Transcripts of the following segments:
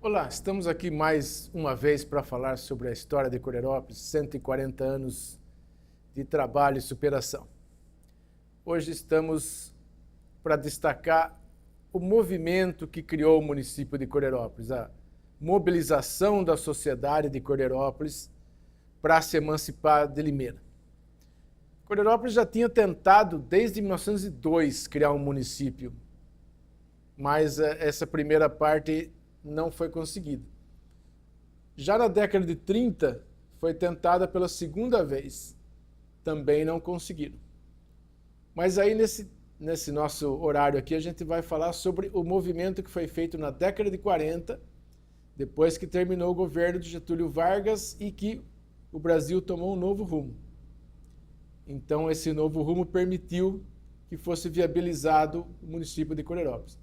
Olá, estamos aqui mais uma vez para falar sobre a história de Corerópolis, 140 anos de trabalho e superação. Hoje estamos para destacar o movimento que criou o município de Corerópolis, a mobilização da sociedade de Corerópolis para se emancipar de Limeira. Corerópolis já tinha tentado, desde 1902, criar um município, mas essa primeira parte não foi conseguida. Já na década de 30, foi tentada pela segunda vez. Também não conseguiram. Mas aí, nesse nosso horário aqui, a gente vai falar sobre o movimento que foi feito na década de 40, depois que terminou o governo de Getúlio Vargas e que o Brasil tomou um novo rumo. Então, esse novo rumo permitiu que fosse viabilizado o município de Corerópolis.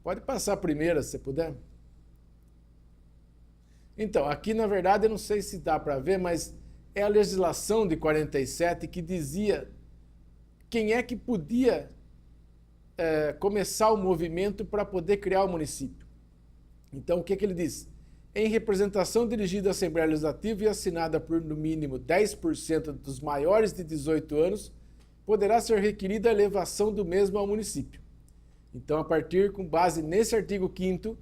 Pode passar a primeira, se puder. Então, aqui na verdade, eu não sei se dá para ver, mas é a legislação de 47 que dizia quem é que podia começar o movimento para poder criar o município. Então, o que ele diz? Em representação dirigida à Assembleia Legislativa e assinada por, no mínimo, 10% dos maiores de 18 anos, poderá ser requerida a elevação do mesmo ao município. Então, a partir, com base nesse artigo 5º,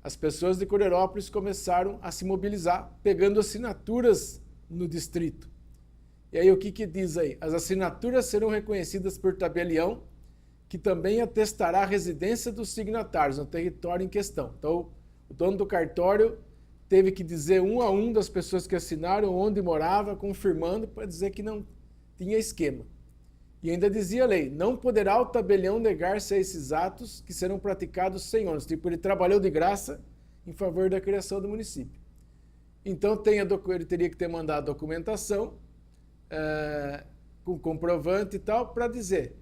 as pessoas de Corerópolis começaram a se mobilizar, pegando assinaturas no distrito. E aí o que diz aí? As assinaturas serão reconhecidas por tabelião, que também atestará a residência dos signatários no território em questão. Então, o dono do cartório teve que dizer um a um das pessoas que assinaram onde morava, confirmando, para dizer que não tinha esquema. E ainda dizia a lei, não poderá o tabelião negar-se a esses atos que serão praticados sem ônus. Tipo, ele trabalhou de graça em favor da criação do município. Então, ele teria que ter mandado documentação com comprovante e tal, para dizer,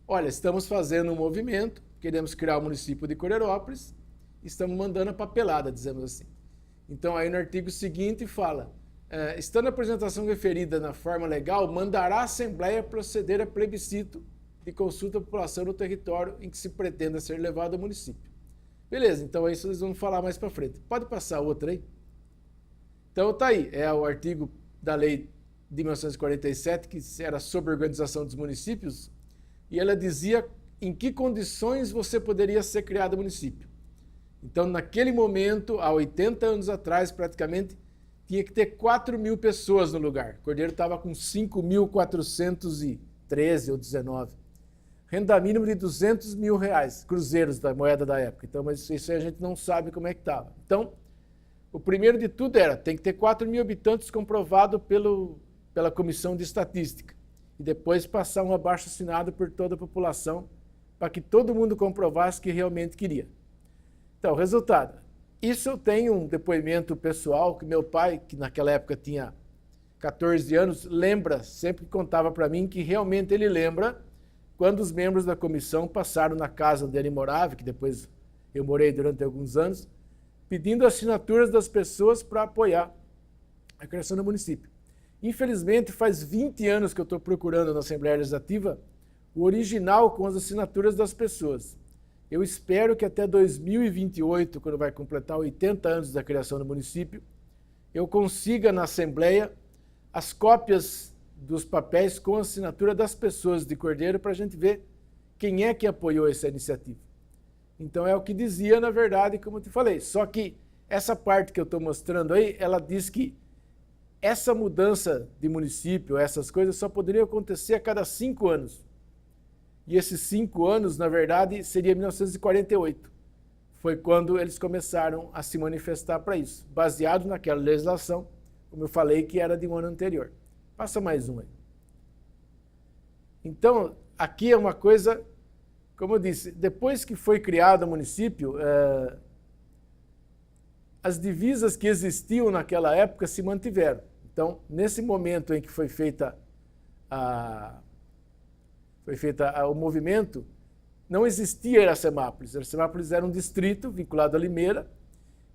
olha, estamos fazendo um movimento, queremos criar o município de Corerópolis, estamos mandando a papelada, dizemos assim. Então, aí no artigo seguinte fala, estando a apresentação referida na forma legal, mandará a Assembleia proceder a plebiscito de consulta à população no território em que se pretenda ser levado ao município. Beleza, então isso eles vão falar mais para frente. Pode passar outra aí? Então tá aí, é o artigo da lei de 1947, que era sobre a organização dos municípios, e ela dizia em que condições você poderia ser criado município. Então, naquele momento, há 80 anos atrás, praticamente, tinha que ter 4.000 pessoas no lugar. O Cordeiro estava com 5.413 ou 19. Renda mínima de R$200 mil, cruzeiros da moeda da época. Então, mas isso aí a gente não sabe como é que estava. Então, o primeiro de tudo tem que ter 4.000 habitantes comprovado pela Comissão de Estatística. E depois passar um abaixo-assinado por toda a população, para que todo mundo comprovasse que realmente queria. Então, resultado. Isso eu tenho um depoimento pessoal que meu pai, que naquela época tinha 14 anos, lembra, sempre contava para mim que realmente ele lembra quando os membros da comissão passaram na casa onde ele morava, que depois eu morei durante alguns anos, pedindo assinaturas das pessoas para apoiar a criação do município. Infelizmente, faz 20 anos que eu estou procurando na Assembleia Legislativa o original com as assinaturas das pessoas. Eu espero que até 2028, quando vai completar 80 anos da criação do município, eu consiga na Assembleia as cópias dos papéis com a assinatura das pessoas de Cordeiro para a gente ver quem é que apoiou essa iniciativa. Então é o que dizia, na verdade, como eu te falei. Só que essa parte que eu estou mostrando aí, ela diz que essa mudança de município, essas coisas, só poderiam acontecer a cada 5 anos. E esses 5 anos, na verdade, seria 1948. Foi quando eles começaram a se manifestar para isso, baseado naquela legislação, como eu falei, que era de um ano anterior. Passa mais um aí. Então, aqui é uma coisa, como eu disse, depois que foi criado o município, as divisas que existiam naquela época se mantiveram. Então, nesse momento em que foi feita o movimento, não existia Iracemápolis. Iracemápolis era um distrito vinculado a Limeira,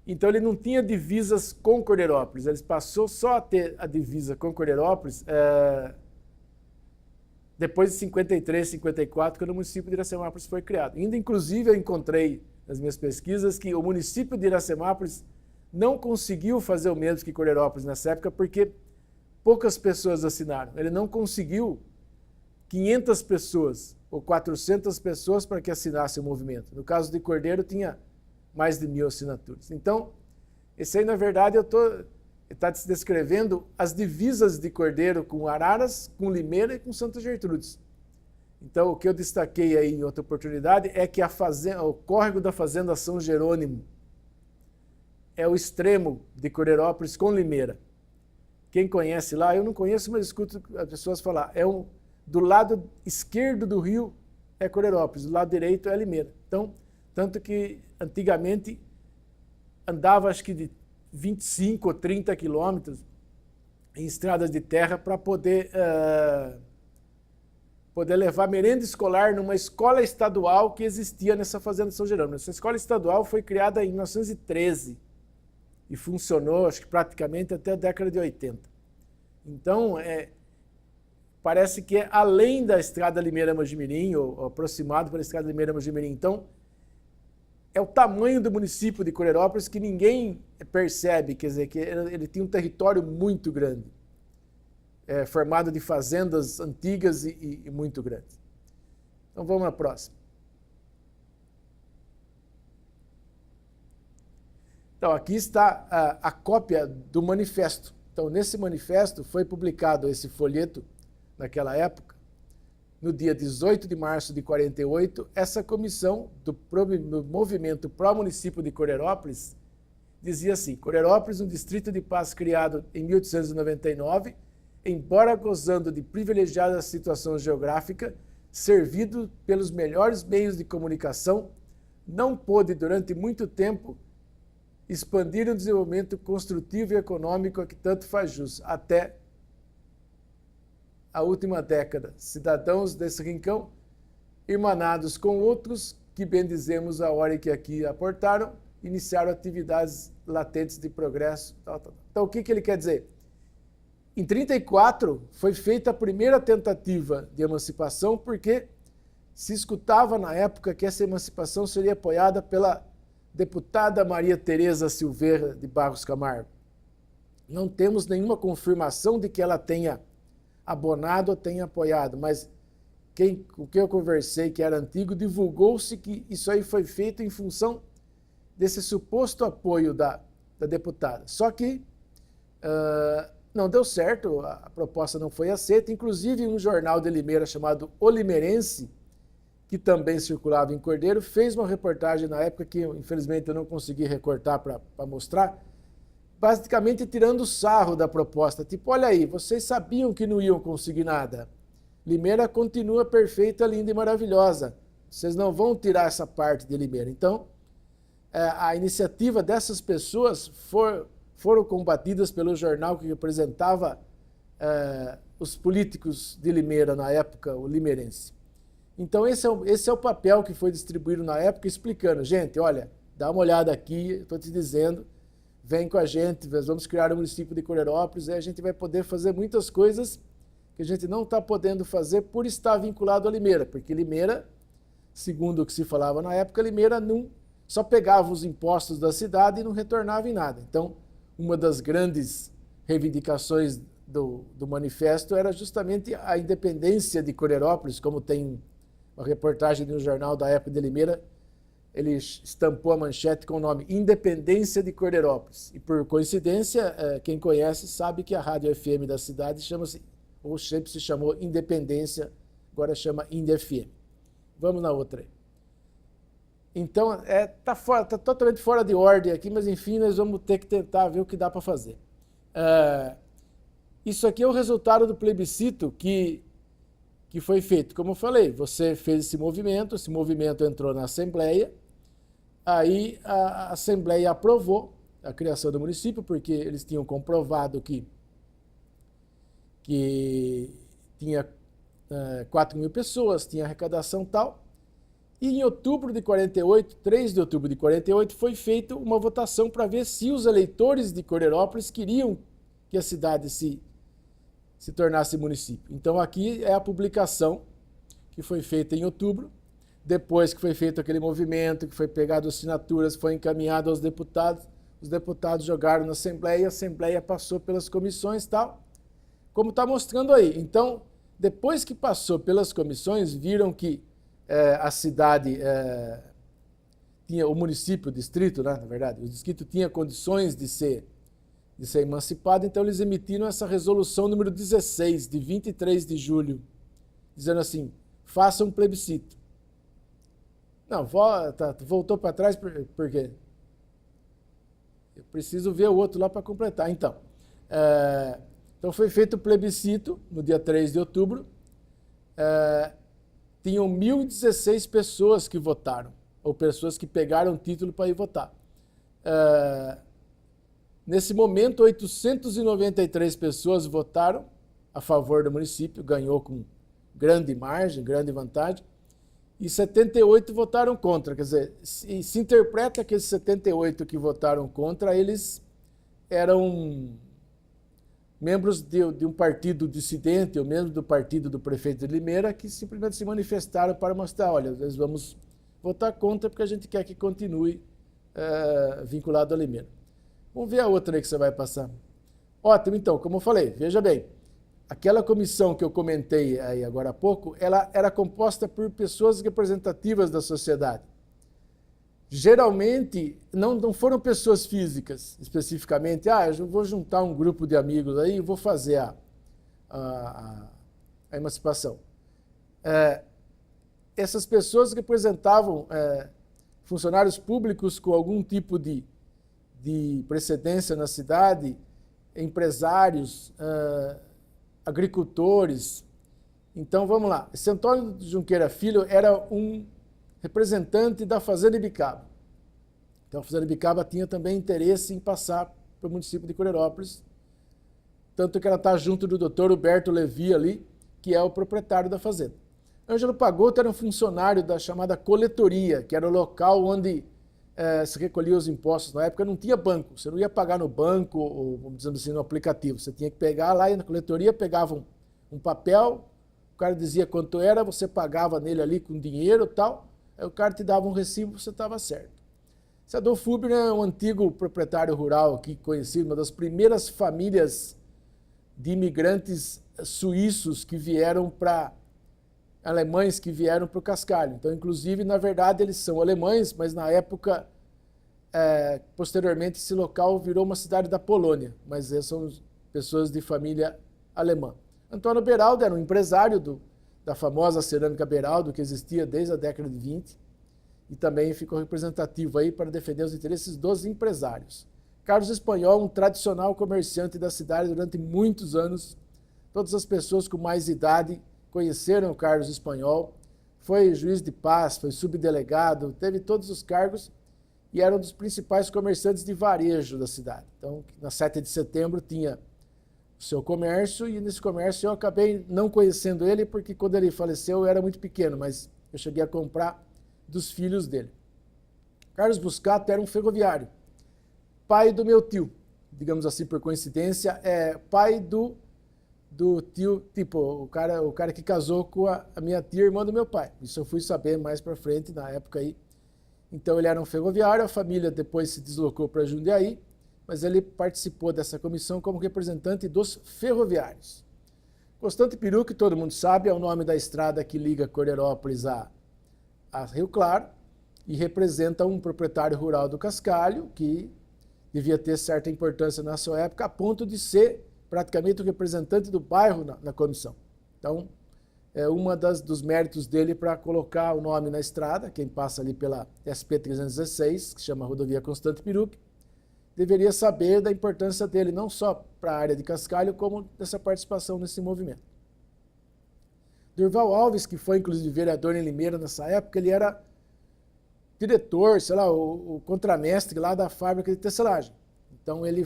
então ele não tinha divisas com Coreirópolis. Ele passou só a ter a divisa com Coreirópolis depois de 53, 54, quando o município de Iracemápolis foi criado. Ainda, inclusive, eu encontrei nas minhas pesquisas que o município de Iracemápolis não conseguiu fazer o mesmo que Coreirópolis nessa época porque poucas pessoas assinaram. Ele não conseguiu 500 pessoas ou 400 pessoas para que assinasse o movimento. No caso de Cordeiro, tinha mais de 1.000 assinaturas. Então, esse aí, na verdade, está descrevendo as divisas de Cordeiro com Araras, com Limeira e com Santa Gertrudes. Então, o que eu destaquei aí em outra oportunidade é que o córrego da Fazenda São Jerônimo é o extremo de Coreirópolis com Limeira. Quem conhece lá, eu não conheço, mas escuto as pessoas falar, do lado esquerdo do rio é Coreirópolis, do lado direito é Limeira. Então, tanto que antigamente andava acho que de 25 ou 30 quilômetros em estradas de terra para poder levar merenda escolar numa escola estadual que existia nessa Fazenda São Jerônimo. Essa escola estadual foi criada em 1913 e funcionou, acho que praticamente até a década de 80. Então, parece que é além da estrada Limeira-Mojimirim, ou aproximado pela estrada Limeira-Mojimirim. Então, é o tamanho do município de Coreirópolis que ninguém percebe, quer dizer, que ele tem um território muito grande, formado de fazendas antigas e muito grandes. Então, vamos na próxima. Então, aqui está a cópia do manifesto. Então, nesse manifesto foi publicado esse folheto, naquela época, no dia 18 de março de 48, essa comissão do movimento pró-município de Coreirópolis dizia assim: Coreirópolis, um distrito de paz criado em 1899, embora gozando de privilegiada situação geográfica, servido pelos melhores meios de comunicação, não pôde durante muito tempo expandir um desenvolvimento construtivo e econômico a que tanto faz jus, até a última década. Cidadãos desse rincão, irmanados com outros, que bendizemos a hora que aqui aportaram, iniciaram atividades latentes de progresso. Então, o que ele quer dizer? Em 1934, foi feita a primeira tentativa de emancipação, porque se escutava na época que essa emancipação seria apoiada pela deputada Maria Tereza Silveira de Barros Camargo. Não temos nenhuma confirmação de que ela tenha abonado ou tenha apoiado, mas com quem eu conversei, que era antigo, divulgou-se que isso aí foi feito em função desse suposto apoio da deputada. Só que não deu certo, a proposta não foi aceita. Inclusive, um jornal de Limeira chamado O Limeirense, que também circulava em Cordeiro, fez uma reportagem na época que, infelizmente, eu não consegui recortar para mostrar, basicamente tirando sarro da proposta. Tipo, olha aí, vocês sabiam que não iam conseguir nada. Limeira continua perfeita, linda e maravilhosa. Vocês não vão tirar essa parte de Limeira. Então, a iniciativa dessas pessoas foram combatidas pelo jornal que representava os políticos de Limeira na época, o Limeirense. Então, esse é o papel que foi distribuído na época, explicando, gente, olha, dá uma olhada aqui, estou te dizendo, vem com a gente, nós vamos criar o município de Coreirópolis, e a gente vai poder fazer muitas coisas que a gente não está podendo fazer por estar vinculado a Limeira, porque Limeira, segundo o que se falava na época, Limeira só pegava os impostos da cidade e não retornava em nada. Então, uma das grandes reivindicações do manifesto era justamente a independência de Coreirópolis, como tem uma reportagem de um jornal da época de Limeira, ele estampou a manchete com o nome Independência de Coreirópolis. E por coincidência, quem conhece sabe que a rádio FM da cidade chama-se, ou sempre se chamou Independência, agora chama Ind FM. Vamos na outra aí. Então, tá totalmente fora de ordem aqui, mas enfim, nós vamos ter que tentar ver o que dá para fazer. Isso aqui é o resultado do plebiscito que foi feito. Como eu falei, você fez esse movimento entrou na Assembleia, aí a Assembleia aprovou a criação do município, porque eles tinham comprovado que tinha 4.000 pessoas, tinha arrecadação e tal. E em outubro de 48, 3 de outubro de 48, foi feita uma votação para ver se os eleitores de Coreirópolis queriam que a cidade se tornasse município. Então aqui é a publicação que foi feita em outubro, depois que foi feito aquele movimento, que foi pegado assinaturas, foi encaminhado aos deputados, os deputados jogaram na Assembleia e a Assembleia passou pelas comissões e tal, como está mostrando aí. Então, depois que passou pelas comissões, viram que a cidade tinha, o município, o distrito, né, na verdade, o distrito tinha condições de ser emancipado, então eles emitiram essa resolução número 16, de 23 de julho, dizendo assim, faça um plebiscito. Não, voltou para trás por quê? Eu preciso ver o outro lá para completar. Então, foi feito o plebiscito no dia 3 de outubro. Tinham 1.016 pessoas que votaram, ou pessoas que pegaram o título para ir votar. Nesse momento, 893 pessoas votaram a favor do município, ganhou com grande margem, grande vantagem, e 78 votaram contra. Quer dizer, se interpreta que esses 78 que votaram contra, eles eram membros de um partido dissidente, ou mesmo do partido do prefeito de Limeira, que simplesmente se manifestaram para mostrar, olha, nós vamos votar contra porque a gente quer que continue vinculado a Limeira. Vamos ver a outra aí que você vai passar. Ótimo, então, como eu falei, veja bem, aquela comissão que eu comentei aí agora há pouco, ela era composta por pessoas representativas da sociedade. Geralmente, não foram pessoas físicas, especificamente. Eu vou juntar um grupo de amigos aí e vou fazer a emancipação. Essas pessoas representavam funcionários públicos com algum tipo de precedência na cidade, empresários, agricultores. Então, vamos lá. Esse Antônio Junqueira Filho era um representante da Fazenda Ibicaba. Então, a Fazenda Ibicaba tinha também interesse em passar para o município de Coreirópolis, tanto que ela está junto do doutor Huberto Levi ali, que é o proprietário da fazenda. Ângelo Pagotto era um funcionário da chamada coletoria, que era o local onde se recolhia os impostos. Na época não tinha banco, você não ia pagar no banco, ou vamos dizer assim, no aplicativo. Você tinha que pegar lá e na coletoria pegavam um papel, o cara dizia quanto era, você pagava nele ali com dinheiro e tal, aí o cara te dava um recibo, você estava certo. Esse Adolfo Huber é um antigo proprietário rural aqui, conhecido, uma das primeiras famílias de imigrantes suíços que vieram alemães que vieram para o Cascalho. Então, inclusive, na verdade, eles são alemães, mas na época, posteriormente, esse local virou uma cidade da Polônia, mas são pessoas de família alemã. Antônio Beraldo era um empresário da famosa cerâmica Beraldo, que existia desde a década de 20, e também ficou representativo aí para defender os interesses dos empresários. Carlos Espanhol, um tradicional comerciante da cidade durante muitos anos. Todas as pessoas com mais idade conheceram o Carlos Espanhol. Foi juiz de paz, foi subdelegado, teve todos os cargos e era um dos principais comerciantes de varejo da cidade. Então, na 7 de setembro tinha o seu comércio e nesse comércio eu acabei não conhecendo ele porque quando ele faleceu eu era muito pequeno, mas eu cheguei a comprar dos filhos dele. Carlos Buscato era um ferroviário, pai do meu tio, digamos assim por coincidência, pai do tio, tipo, o cara que casou com a minha tia, irmã do meu pai. Isso eu fui saber mais para frente, na época aí. Então ele era um ferroviário, a família depois se deslocou para Jundiaí, mas ele participou dessa comissão como representante dos ferroviários. Constante Peru, que todo mundo sabe, é o nome da estrada que liga Coreirópolis a Rio Claro, e representa um proprietário rural do Cascalho, que devia ter certa importância na sua época, a ponto de ser praticamente o representante do bairro na comissão. Então, é uma dos méritos dele para colocar o nome na estrada, quem passa ali pela SP-316, que se chama Rodovia Constante Peruque, deveria saber da importância dele, não só para a área de Cascalho, como dessa participação nesse movimento. Durval Alves, que foi inclusive vereador em Limeira nessa época, ele era diretor, sei lá, o contramestre lá da fábrica de tecelagem. Então ele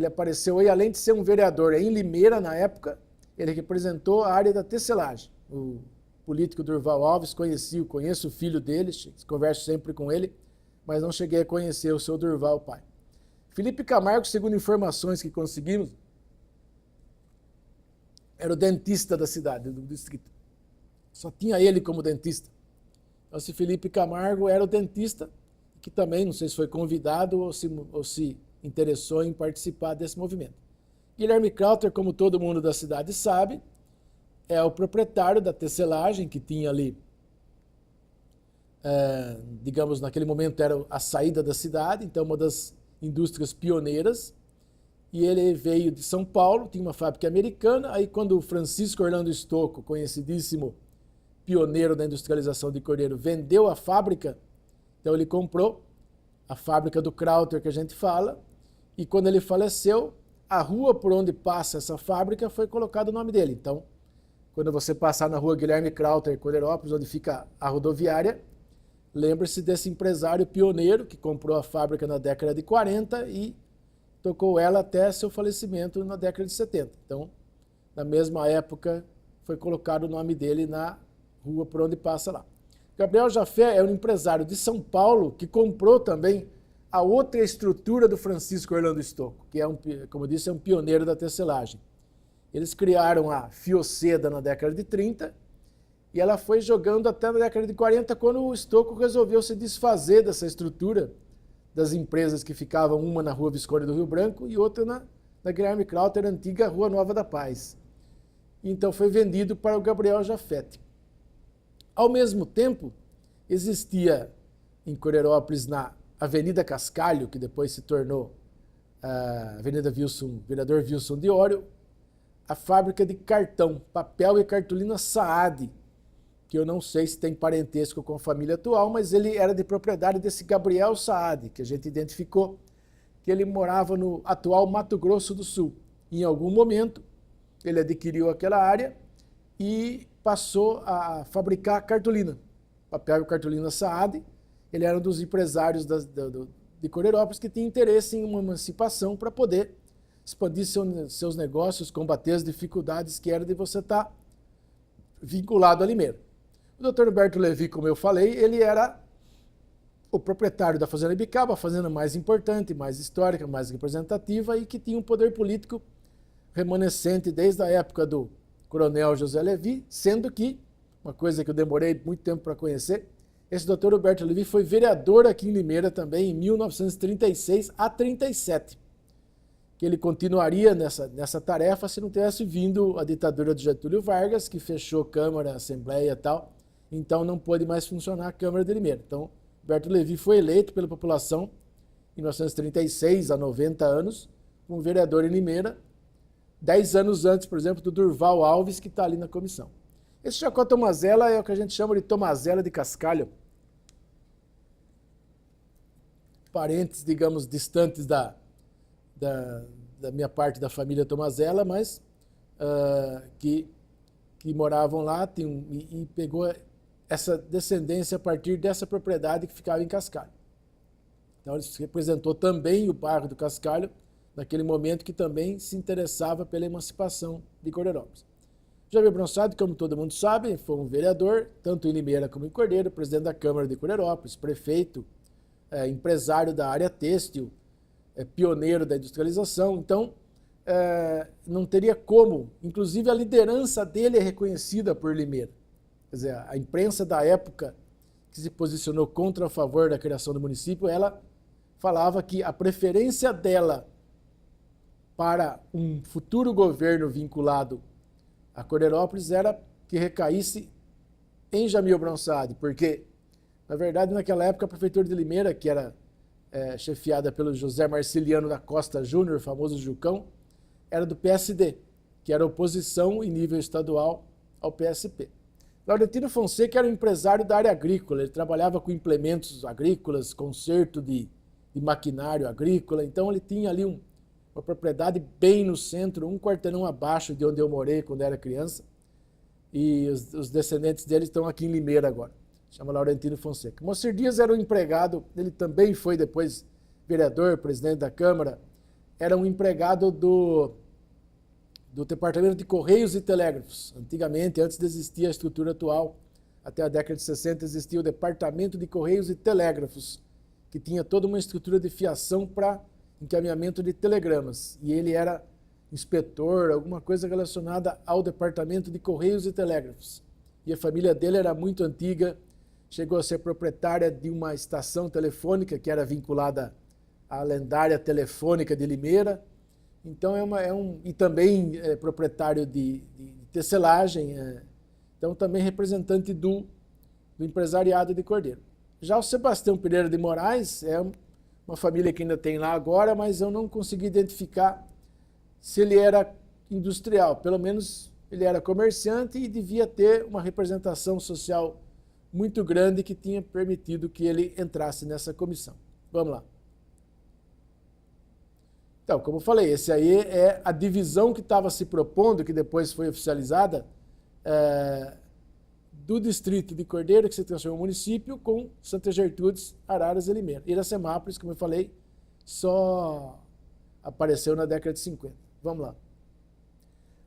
apareceu aí, além de ser um vereador em Limeira na época, ele representou a área da tecelagem. O político Durval Alves, conheço o filho dele, converso sempre com ele, mas não cheguei a conhecer o seu Durval, pai. Felipe Camargo, segundo informações que conseguimos, era o dentista da cidade, do distrito. Só tinha ele como dentista. Então, esse Felipe Camargo era o dentista que também, não sei se foi convidado ou se interessou em participar desse movimento. Guilherme Krauter, como todo mundo da cidade sabe, é o proprietário da tecelagem, que tinha ali, digamos, naquele momento era a saída da cidade, então uma das indústrias pioneiras, e ele veio de São Paulo, tinha uma fábrica americana, aí quando o Francisco Orlando Stocco, conhecidíssimo pioneiro da industrialização de cordeiro, vendeu a fábrica, então ele comprou a fábrica do Krauter que a gente fala, e quando ele faleceu, a rua por onde passa essa fábrica foi colocado o nome dele. Então, quando você passar na rua Guilherme Krauter, Cordeirópolis, onde fica a rodoviária, lembre-se desse empresário pioneiro que comprou a fábrica na década de 40 e tocou ela até seu falecimento na década de 70. Então, na mesma época, foi colocado o nome dele na rua por onde passa lá. Gabriel Jafé é um empresário de São Paulo que comprou também a outra estrutura do Francisco Orlando Stocco, que é, como eu disse, é um pioneiro da tecelagem. Eles criaram a Fioceda na década de 30 e ela foi jogando até na década de 40, quando o Stocco resolveu se desfazer dessa estrutura das empresas que ficavam, uma na Rua Visconde do Rio Branco e outra na Guilherme Krauter, antiga Rua Nova da Paz. Então foi vendido para o Gabriel Jafé. Ao mesmo tempo, existia em Cordeirópolis, na Avenida Cascalho, que depois se tornou a Avenida Vereador Wilson de Ório, a fábrica de cartão, papel e cartolina Saad, que eu não sei se tem parentesco com a família atual, mas ele era de propriedade desse Gabriel Saad, que a gente identificou que ele morava no atual Mato Grosso do Sul. Em algum momento, ele adquiriu aquela área e passou a fabricar cartolina, papel e cartolina Saad. Ele era um dos empresários de Cordeirópolis que tinha interesse em uma emancipação para poder expandir seus negócios, combater as dificuldades que era de você estar vinculado a Limeira. O Dr. Humberto Levi, como eu falei, ele era o proprietário da Fazenda Ibicaba, a fazenda mais importante, mais histórica, mais representativa e que tinha um poder político remanescente desde a época do Coronel José Levi, sendo que, uma coisa que eu demorei muito tempo para conhecer, esse Dr. Humberto Levi foi vereador aqui em Limeira também em 1936 a 37, que ele continuaria nessa tarefa se não tivesse vindo a ditadura de Getúlio Vargas, que fechou Câmara, Assembleia e tal, então não pôde mais funcionar a Câmara de Limeira. Então, Humberto Levi foi eleito pela população em 1936, a 90 anos, como vereador em Limeira, 10 anos antes, por exemplo, do Durval Alves, que está ali na comissão. Esse Chacó Tomazella é o que a gente chama de Tomazella de Cascalho. Parentes, digamos, distantes da minha parte da família Tomazella, mas que moravam lá e pegou essa descendência a partir dessa propriedade que ficava em Cascalho. Então ele representou também o bairro do Cascalho, naquele momento que também se interessava pela emancipação de Cordeirópolis. Javier Bronçado, como todo mundo sabe, foi um vereador, tanto em Limeira como em Cordeiro, presidente da Câmara de Cordeirópolis, prefeito, empresário da área têxtil, pioneiro da industrialização. Então, não teria como, inclusive a liderança dele é reconhecida por Limeira. Quer dizer, a imprensa da época que se posicionou contra a favor da criação do município, ela falava que a preferência dela para um futuro governo vinculado a Cordeirópolis era que recaísse em Jamil Bronçade, porque, na verdade, naquela época, a Prefeitura de Limeira, que era chefiada pelo José Marciliano da Costa Júnior, famoso Jucão, era do PSD, que era oposição em nível estadual ao PSP. Laurentino Fonseca era um empresário da área agrícola, ele trabalhava com implementos agrícolas, conserto de maquinário agrícola, então ele tinha ali uma propriedade bem no centro, um quarteirão abaixo de onde eu morei quando era criança, e os descendentes dele estão aqui em Limeira agora, chama Laurentino Fonseca. Moacir Dias era um empregado, ele também foi depois vereador, presidente da Câmara, era um empregado do Departamento de Correios e Telégrafos. Antigamente, antes de existir a estrutura atual, até a década de 60, existia o Departamento de Correios e Telégrafos, que tinha toda uma estrutura de fiação para encaminhamento de telegramas. E ele era inspetor, alguma coisa relacionada ao Departamento de Correios e Telégrafos. E a família dele era muito antiga, chegou a ser proprietária de uma estação telefônica que era vinculada à lendária Telefônica de Limeira. Então, e também é proprietário de tecelagem, então também representante do empresariado de Cordeiro. Já o Sebastião Pereira de Moraes é uma família que ainda tem lá agora, mas eu não consegui identificar se ele era industrial. Pelo menos ele era comerciante e devia ter uma representação social muito grande que tinha permitido que ele entrasse nessa comissão. Vamos lá. Então, como eu falei, esse aí é a divisão que estava se propondo, que depois foi oficializada, do distrito de Cordeiro, que se transformou em município, com Santa Gertrudes, Araras e Limeira. Iracemápolis, como eu falei, só apareceu na década de 50. Vamos lá.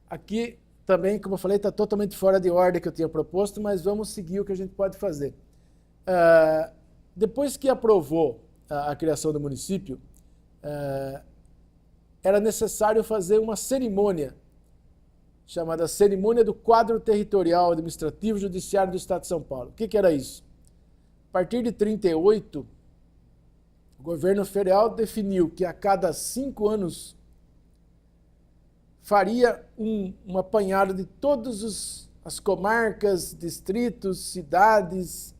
Aqui também, como eu falei, está totalmente fora de ordem que eu tinha proposto, mas vamos seguir o que a gente pode fazer. Depois que aprovou a criação do município, era necessário fazer uma cerimônia, chamada Cerimônia do Quadro Territorial Administrativo Judiciário do Estado de São Paulo. O que era isso? A partir de 1938, o governo federal definiu que a cada 5 anos faria um apanhado de todas as comarcas, distritos, cidades,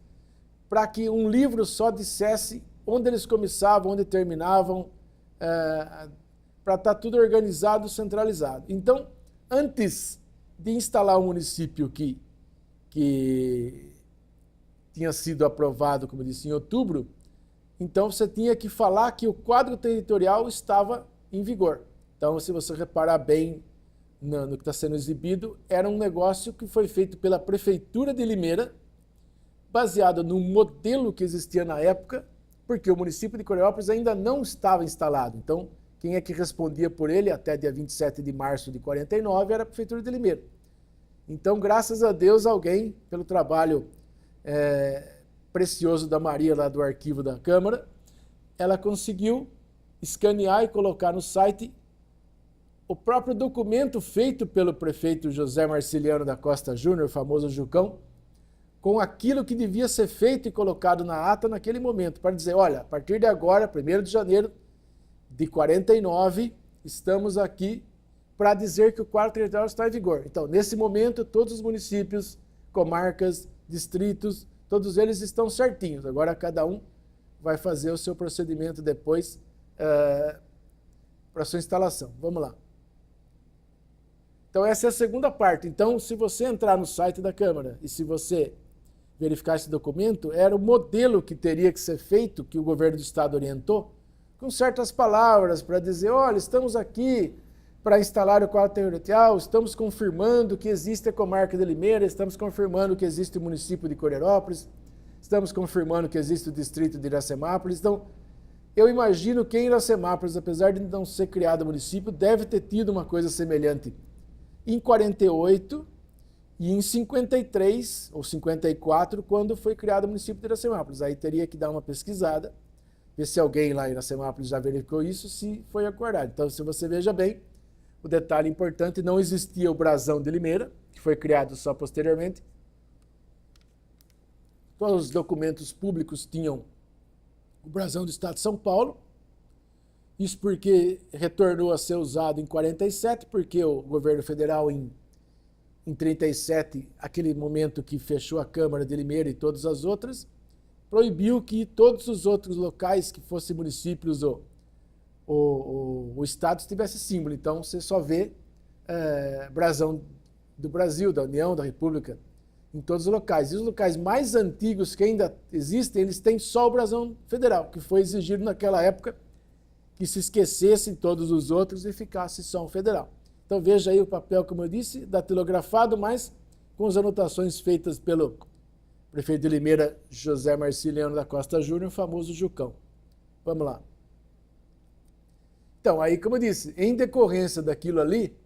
para que um livro só dissesse onde eles começavam, onde terminavam, para estar tudo organizado, centralizado. Então, antes de instalar o município que tinha sido aprovado, como eu disse, em outubro, então você tinha que falar que o quadro territorial estava em vigor. Então, se você reparar bem no que está sendo exibido, era um negócio que foi feito pela Prefeitura de Limeira, baseado num modelo que existia na época, porque o município de Coreópolis ainda não estava instalado. Então, quem é que respondia por ele até dia 27 de março de 49 era a Prefeitura de Limeira. Então, graças a Deus, alguém, pelo trabalho precioso da Maria, lá do arquivo da Câmara, ela conseguiu escanear e colocar no site o próprio documento feito pelo prefeito José Marciliano da Costa Júnior, famoso Jucão, com aquilo que devia ser feito e colocado na ata naquele momento, para dizer, olha, a partir de agora, 1º de janeiro de 49, estamos aqui para dizer que o quadro territorial está em vigor. Então, nesse momento, todos os municípios, comarcas, distritos, todos eles estão certinhos. Agora, cada um vai fazer o seu procedimento depois para sua instalação. Vamos lá. Então, essa é a segunda parte. Então, se você entrar no site da Câmara e se você verificar esse documento, era o modelo que teria que ser feito, que o governo do Estado orientou, com certas palavras para dizer, olha, estamos aqui para instalar o quadro territorial, estamos confirmando que existe a comarca de Limeira, estamos confirmando que existe o município de Coreirópolis, estamos confirmando que existe o distrito de Iracemápolis. Então, eu imagino que em Iracemápolis, apesar de não ser criado o município, deve ter tido uma coisa semelhante em 48 e em 53 ou 54, quando foi criado o município de Iracemápolis. Aí teria que dar uma pesquisada, ver se alguém lá em Iracemápolis já verificou isso, se foi acordado. Então, se você veja bem, o detalhe importante, não existia o brasão de Limeira, que foi criado só posteriormente. Todos os documentos públicos tinham o brasão do Estado de São Paulo. Isso porque retornou a ser usado em 47, porque o governo federal em 37, aquele momento que fechou a Câmara de Limeira e todas as outras, proibiu que todos os outros locais que fossem municípios o Estado tivesse símbolo. Então, você só vê brasão do Brasil, da União, da República, em todos os locais. E os locais mais antigos que ainda existem, eles têm só o brasão federal, que foi exigido naquela época que se esquecessem todos os outros e ficasse só um federal. Então, veja aí o papel, como eu disse, datilografado, mas com as anotações feitas pelo prefeito de Limeira, José Marciliano da Costa Júnior, o famoso Jucão. Vamos lá. Então, aí, como eu disse, em decorrência daquilo ali,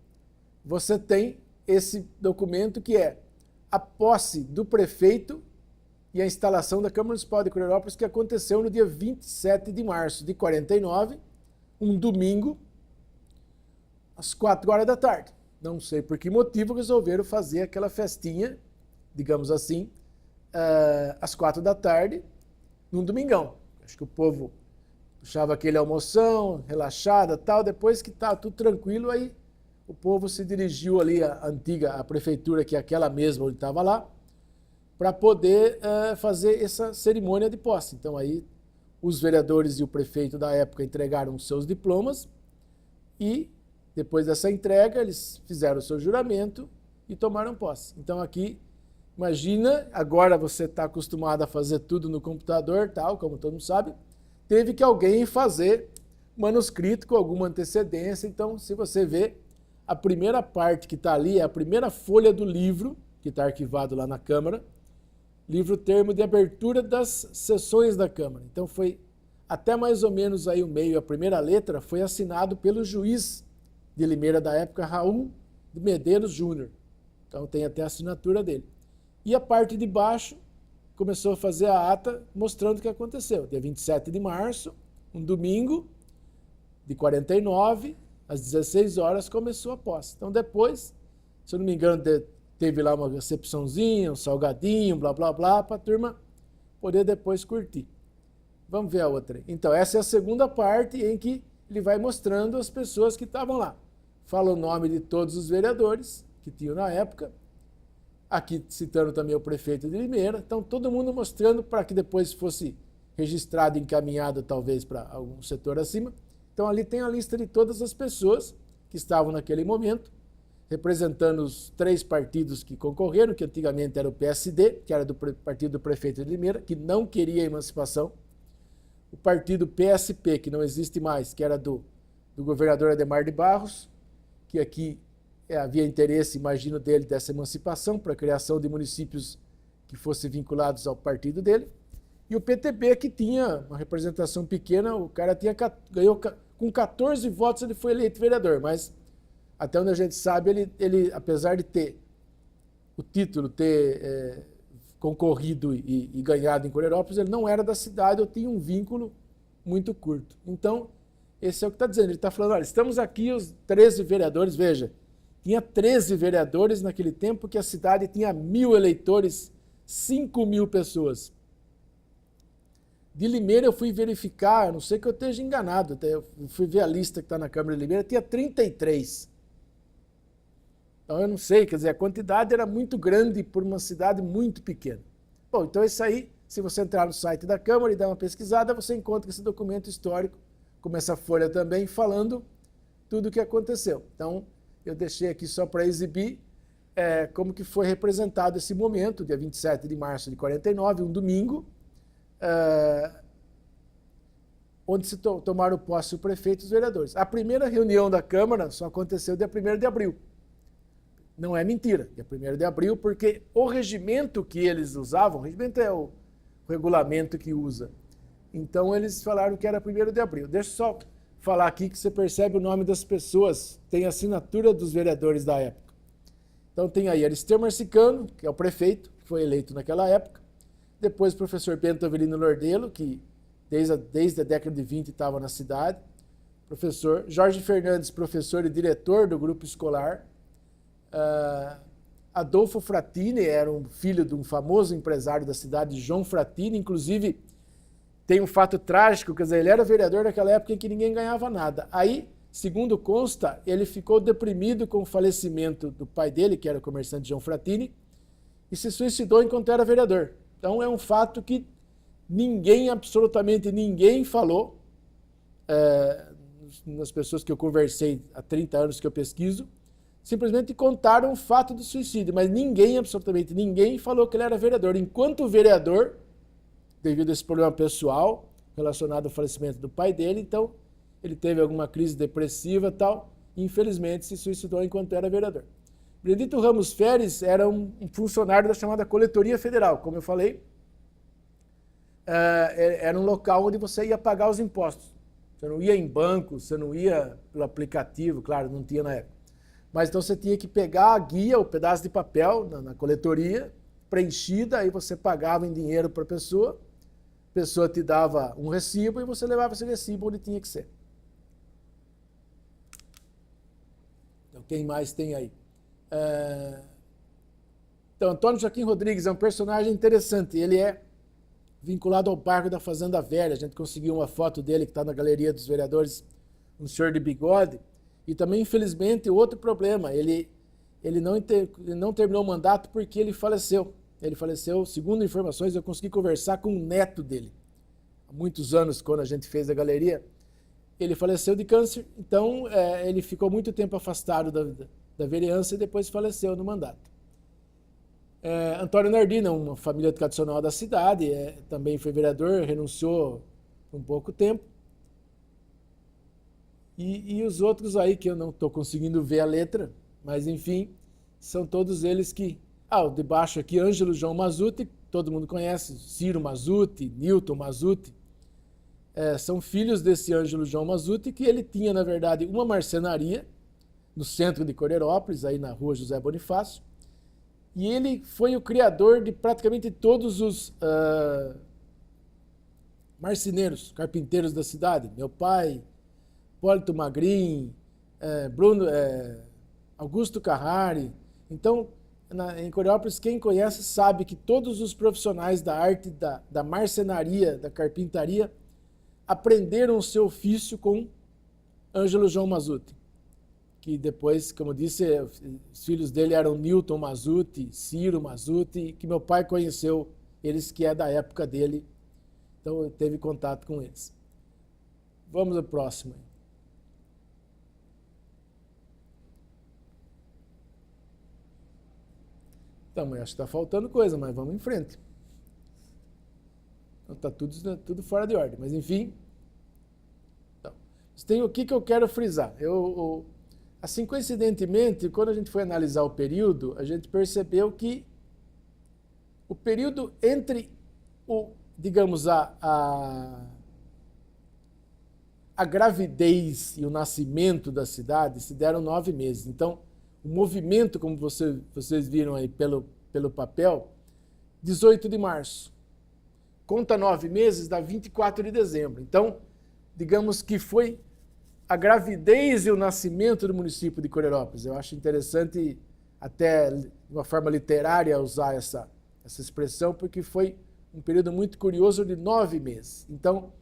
você tem esse documento que é a posse do prefeito e a instalação da Câmara Municipal de Coreirópolis, que aconteceu no dia 27 de março de 49, um domingo, às 4 horas da tarde. Não sei por que motivo resolveram fazer aquela festinha, digamos assim, às 4 da tarde, num domingão. Acho que o povo puxava aquele almoção, relaxada, tal. Depois que estava tudo tranquilo, aí o povo se dirigiu ali à prefeitura, que é aquela mesma onde estava lá, para poder fazer essa cerimônia de posse. Então aí os vereadores e o prefeito da época entregaram os seus diplomas e depois dessa entrega eles fizeram o seu juramento e tomaram posse. Então aqui, imagina, agora você está acostumado a fazer tudo no computador, tal, como todo mundo sabe, teve que alguém fazer manuscrito com alguma antecedência. Então, se você vê, a primeira parte que está ali é a primeira folha do livro, que está arquivado lá na Câmara, livro termo de abertura das sessões da Câmara. Então foi até mais ou menos aí o meio, a primeira letra foi assinado pelo juiz de Limeira da época, Raul de Medeiros Júnior. Então tem até a assinatura dele. E a parte de baixo começou a fazer a ata mostrando o que aconteceu. Dia 27 de março, um domingo, de 49, às 16 horas, começou a posse. Então depois, se eu não me engano, teve lá uma recepçãozinha, um salgadinho, blá, blá, blá, para a turma poder depois curtir. Vamos ver a outra. Então, essa é a segunda parte em que ele vai mostrando as pessoas que estavam lá. Fala o nome de todos os vereadores que tinham na época. Aqui citando também o prefeito de Limeira. Então, todo mundo mostrando para que depois fosse registrado, encaminhado talvez para algum setor acima. Então, ali tem a lista de todas as pessoas que estavam naquele momento, representando os 3 partidos que concorreram, que antigamente era o PSD, que era do partido do prefeito de Limeira, que não queria a emancipação. O partido PSP, que não existe mais, que era do governador Adhemar de Barros, que aqui havia interesse, imagino, dele dessa emancipação para a criação de municípios que fossem vinculados ao partido dele. E o PTB, que tinha uma representação pequena, o cara ganhou com 14 votos, ele foi eleito vereador, mas até onde a gente sabe, ele apesar de ter o título, ter concorrido e ganhado em Coreirópolis, ele não era da cidade, ou tinha um vínculo muito curto. Então, esse é o que está dizendo. Ele está falando, olha, estamos aqui os 13 vereadores, veja, tinha 13 vereadores naquele tempo que a cidade tinha 1.000 eleitores, 5.000 pessoas. De Limeira eu fui verificar, a não sei que eu esteja enganado, até eu fui ver a lista que está na Câmara de Limeira, tinha 33. Então eu não sei, quer dizer, a quantidade era muito grande por uma cidade muito pequena. Bom, então isso aí, se você entrar no site da Câmara e dar uma pesquisada, você encontra esse documento histórico, com essa folha também, falando tudo o que aconteceu. Então, eu deixei aqui só para exibir como que foi representado esse momento, dia 27 de março de 49, um domingo, onde se tomaram posse o prefeito e os vereadores. A primeira reunião da Câmara só aconteceu dia 1º de abril. Não é mentira, dia 1º de abril, porque o regimento que eles usavam, o regimento é o regulamento que usa, então eles falaram que era 1º de abril. Deixa eu só falar aqui que você percebe o nome das pessoas, tem a assinatura dos vereadores da época. Então tem aí Aristeu Marcicano, que é o prefeito, que foi eleito naquela época, depois o professor Bento Avelino Lordelo, que desde a década de 20 estava na cidade, professor Jorge Fernandes, professor e diretor do grupo escolar, Adolfo Fratini era um filho de um famoso empresário da cidade, João Fratini, inclusive tem um fato trágico, quer dizer, ele era vereador naquela época em que ninguém ganhava nada. Aí, segundo consta, ele ficou deprimido com o falecimento do pai dele, que era o comerciante João Fratini, e se suicidou enquanto era vereador. Então é um fato que ninguém, absolutamente ninguém falou, nas pessoas que eu conversei há 30 anos que eu pesquiso, simplesmente contaram o fato do suicídio, mas ninguém, absolutamente ninguém, falou que ele era vereador. Enquanto vereador, devido a esse problema pessoal relacionado ao falecimento do pai dele, então ele teve alguma crise depressiva e tal, e infelizmente se suicidou enquanto era vereador. Benedito Ramos Feres era um funcionário da chamada Coletoria Federal, como eu falei, era um local onde você ia pagar os impostos. Você não ia em banco, você não ia pelo aplicativo, claro, não tinha na época. Mas então você tinha que pegar a guia, o pedaço de papel na coletoria, preenchida, aí você pagava em dinheiro para a pessoa te dava um recibo e você levava esse recibo onde tinha que ser. Então, quem mais tem aí? Então, Antônio Joaquim Rodrigues é um personagem interessante. Ele é vinculado ao bairro da Fazenda Velha. A gente conseguiu uma foto dele que está na Galeria dos Vereadores, um senhor de bigode. E também, infelizmente, outro problema. Ele não terminou o mandato porque ele faleceu. Ele faleceu, segundo informações, eu consegui conversar com o neto dele. Há muitos anos, quando a gente fez a galeria, ele faleceu de câncer. Então, ele ficou muito tempo afastado da vereança e depois faleceu no mandato. Antônio Nardino, uma família tradicional da cidade, também foi vereador, renunciou por um pouco tempo. E os outros aí, que eu não estou conseguindo ver a letra, mas enfim, são todos eles que... o de baixo aqui, Ângelo João Mazzutti, todo mundo conhece, Ciro Mazzutti, Newton Mazzutti, são filhos desse Ângelo João Mazzutti, que ele tinha, na verdade, uma marcenaria no centro de Corderópolis, aí na rua José Bonifácio, e ele foi o criador de praticamente todos os marceneiros, carpinteiros da cidade. Meu pai, Hipólito Magrin, Augusto Carrari. Então, em Corderópolis, quem conhece sabe que todos os profissionais da arte da marcenaria, da carpintaria, aprenderam o seu ofício com Ângelo João Mazzutti, que depois, como eu disse, os filhos dele eram Newton Mazzutti, Ciro Mazzutti, que meu pai conheceu eles, que é da época dele, então teve contato com eles. Vamos ao próximo. Então, acho que está faltando coisa, mas vamos em frente. Está tudo fora de ordem, mas enfim. Então, tem o que eu quero frisar. Assim, coincidentemente, quando a gente foi analisar o período, a gente percebeu que o período entre digamos, a gravidez e o nascimento da cidade se deram 9 meses. Então, o movimento, como vocês viram aí pelo papel, 18 de março. Conta 9 meses, dá 24 de dezembro. Então, digamos que foi a gravidez e o nascimento do município de Corderópolis. Eu acho interessante, até de uma forma literária, usar essa expressão, porque foi um período muito curioso de 9 meses. Então,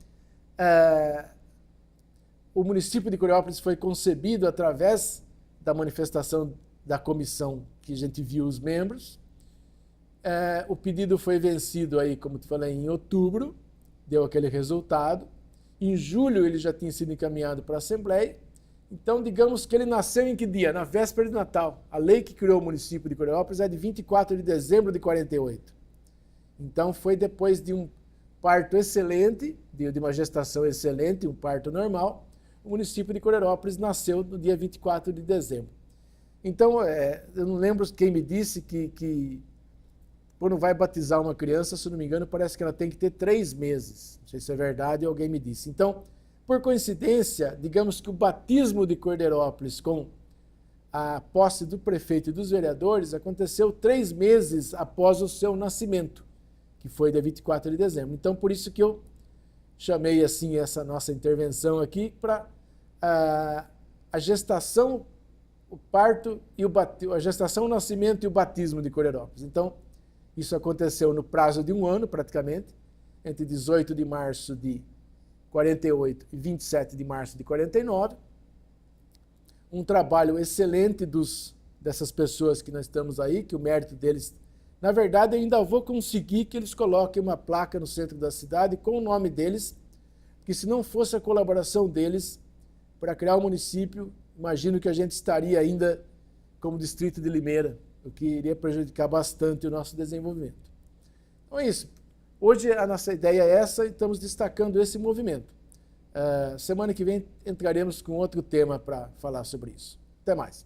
o município de Corderópolis foi concebido através da manifestação da comissão que a gente viu os membros. O pedido foi vencido aí, como te falei, em outubro, deu aquele resultado. Em julho ele já tinha sido encaminhado para a Assembleia. Então, digamos que ele nasceu em que dia? Na véspera de Natal. A lei que criou o município de Corderópolis é de 24 de dezembro de 48. Então, foi depois de um parto excelente, de uma gestação excelente, um parto normal, o município de Corderópolis nasceu no dia 24 de dezembro. Então, eu não lembro quem me disse que quando vai batizar uma criança, se não me engano, parece que ela tem que ter 3 meses. Não sei se é verdade, alguém me disse. Então, por coincidência, digamos que o batismo de Corderópolis com a posse do prefeito e dos vereadores aconteceu 3 meses após o seu nascimento, que foi dia 24 de dezembro. Então, por isso que eu chamei assim essa nossa intervenção aqui para a gestação, o parto e a gestação, o nascimento e o batismo de Corderópolis. Então, isso aconteceu no prazo de 1 ano, praticamente, entre 18 de março de 48 e 27 de março de 49. Um trabalho excelente dessas pessoas que nós estamos aí, que o mérito deles... Na verdade, eu ainda vou conseguir que eles coloquem uma placa no centro da cidade com o nome deles, porque se não fosse a colaboração deles para criar o município, imagino que a gente estaria ainda como distrito de Limeira, o que iria prejudicar bastante o nosso desenvolvimento. Então é isso. Hoje a nossa ideia é essa e estamos destacando esse movimento. Semana que vem entraremos com outro tema para falar sobre isso. Até mais.